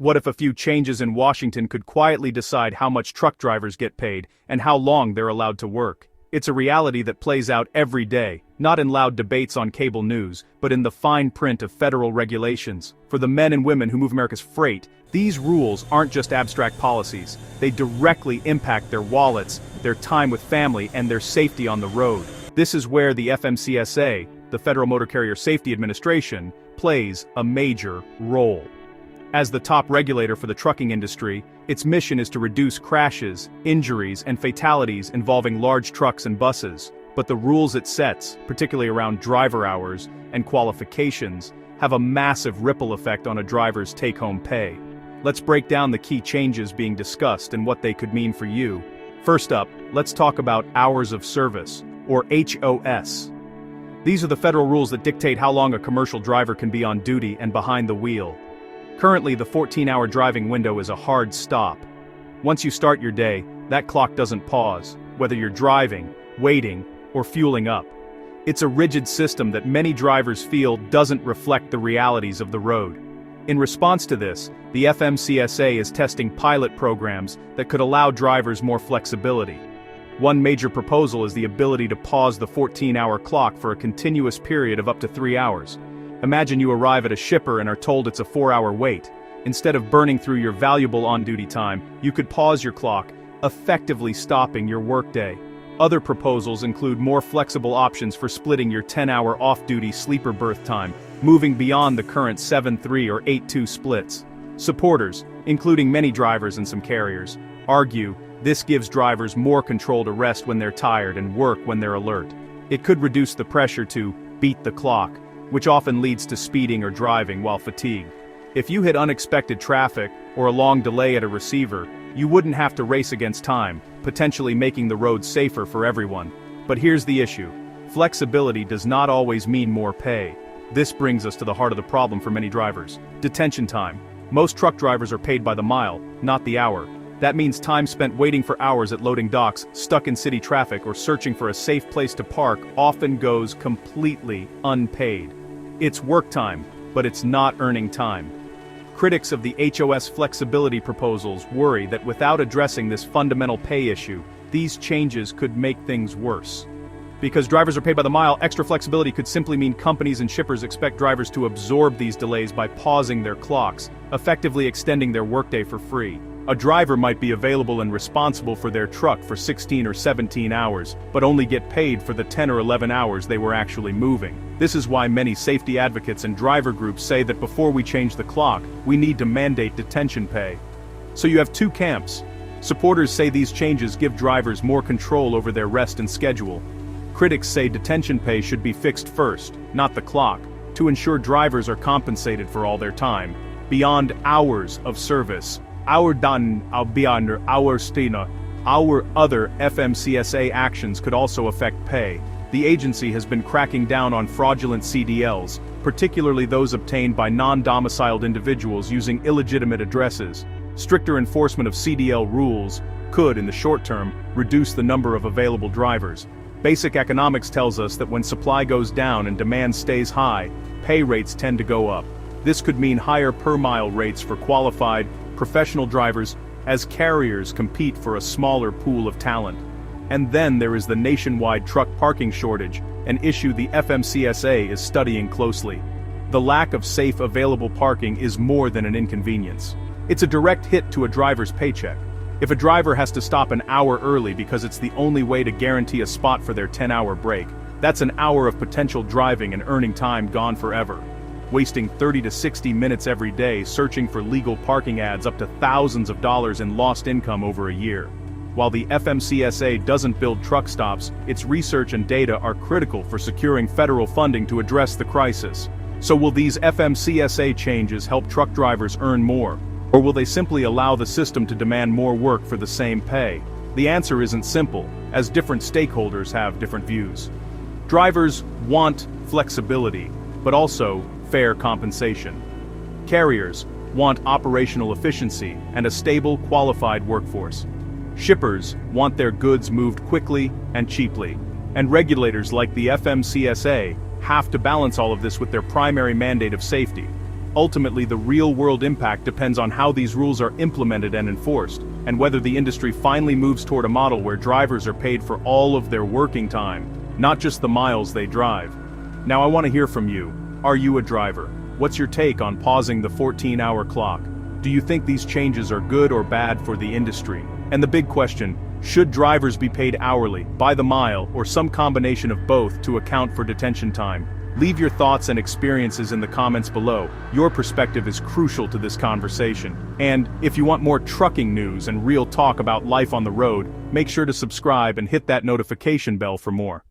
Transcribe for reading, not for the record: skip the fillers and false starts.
What if a few changes in Washington could quietly decide how much truck drivers get paid and how long they're allowed to work? It's a reality that plays out every day, not in loud debates on cable news, but in the fine print of federal regulations. For the men and women who move America's freight, these rules aren't just abstract policies. They directly impact their wallets, their time with family, and their safety on the road. This is where the FMCSA, the Federal Motor Carrier Safety Administration, plays a major role. As the top regulator for the trucking industry, its mission is to reduce crashes, injuries, and fatalities involving large trucks and buses. But the rules it sets, particularly around driver hours and qualifications, have a massive ripple effect on a driver's take-home pay. Let's break down the key changes being discussed and what they could mean for you. First up, let's talk about hours of service, or HOS. These are the federal rules that dictate how long a commercial driver can be on duty and behind the wheel. Currently, the 14-hour driving window is a hard stop. Once you start your day, that clock doesn't pause, whether you're driving, waiting, or fueling up. It's a rigid system that many drivers feel doesn't reflect the realities of the road. In response to this, the FMCSA is testing pilot programs that could allow drivers more flexibility. One major proposal is the ability to pause the 14-hour clock for a continuous period of up to 3 hours. Imagine you arrive at a shipper and are told it's a 4-hour wait. Instead of burning through your valuable on-duty time, you could pause your clock, effectively stopping your workday. Other proposals include more flexible options for splitting your 10-hour off-duty sleeper berth time, moving beyond the current 7-3 or 8-2 splits. Supporters, including many drivers and some carriers, argue this gives drivers more control to rest when they're tired and work when they're alert. It could reduce the pressure to beat the clock, which often leads to speeding or driving while fatigued. If you hit unexpected traffic or a long delay at a receiver, you wouldn't have to race against time, potentially making the road safer for everyone. But here's the issue. Flexibility does not always mean more pay. This brings us to the heart of the problem for many drivers. Detention time. Most truck drivers are paid by the mile, not the hour. That means time spent waiting for hours at loading docks, stuck in city traffic, or searching for a safe place to park often goes completely unpaid. It's work time, but it's not earning time. Critics of the HOS flexibility proposals worry that without addressing this fundamental pay issue, these changes could make things worse. Because drivers are paid by the mile, extra flexibility could simply mean companies and shippers expect drivers to absorb these delays by pausing their clocks, effectively extending their workday for free. A driver might be available and responsible for their truck for 16 or 17 hours, but only get paid for the 10 or 11 hours they were actually moving. This is why many safety advocates and driver groups say that before we change the clock, we need to mandate detention pay. So you have two camps. Supporters say these changes give drivers more control over their rest and schedule. Critics say detention pay should be fixed first, not the clock, to ensure drivers are compensated for all their time, beyond hours of service. Our other FMCSA actions could also affect pay. The agency has been cracking down on fraudulent CDLs, particularly those obtained by non-domiciled individuals using illegitimate addresses. Stricter enforcement of CDL rules could, in the short term, reduce the number of available drivers. Basic economics tells us that when supply goes down and demand stays high, pay rates tend to go up. This could mean higher per-mile rates for qualified, professional drivers as carriers compete for a smaller pool of talent. And then there is the nationwide truck parking shortage, an issue the FMCSA is studying closely. The lack of safe available parking is more than an inconvenience. It's a direct hit to a driver's paycheck. If a driver has to stop an hour early because it's the only way to guarantee a spot for their 10-hour break, that's an hour of potential driving and earning time gone forever. Wasting 30 to 60 minutes every day searching for legal parking adds up to thousands of dollars in lost income over a year. While the FMCSA doesn't build truck stops, its research and data are critical for securing federal funding to address the crisis. So will these FMCSA changes help truck drivers earn more? Or will they simply allow the system to demand more work for the same pay? The answer isn't simple, as different stakeholders have different views. Drivers want flexibility, but also fair compensation. Carriers want operational efficiency and a stable, qualified workforce. Shippers want their goods moved quickly and cheaply. And regulators like the FMCSA have to balance all of this with their primary mandate of safety. Ultimately, the real-world impact depends on how these rules are implemented and enforced, and whether the industry finally moves toward a model where drivers are paid for all of their working time, not just the miles they drive. Now I want to hear from you. Are you a driver? What's your take on pausing the 14-hour clock? Do you think these changes are good or bad for the industry? And the big question, should drivers be paid hourly, by the mile, or some combination of both to account for detention time? Leave your thoughts and experiences in the comments below. Your perspective is crucial to this conversation. And if you want more trucking news and real talk about life on the road, make sure to subscribe and hit that notification bell for more.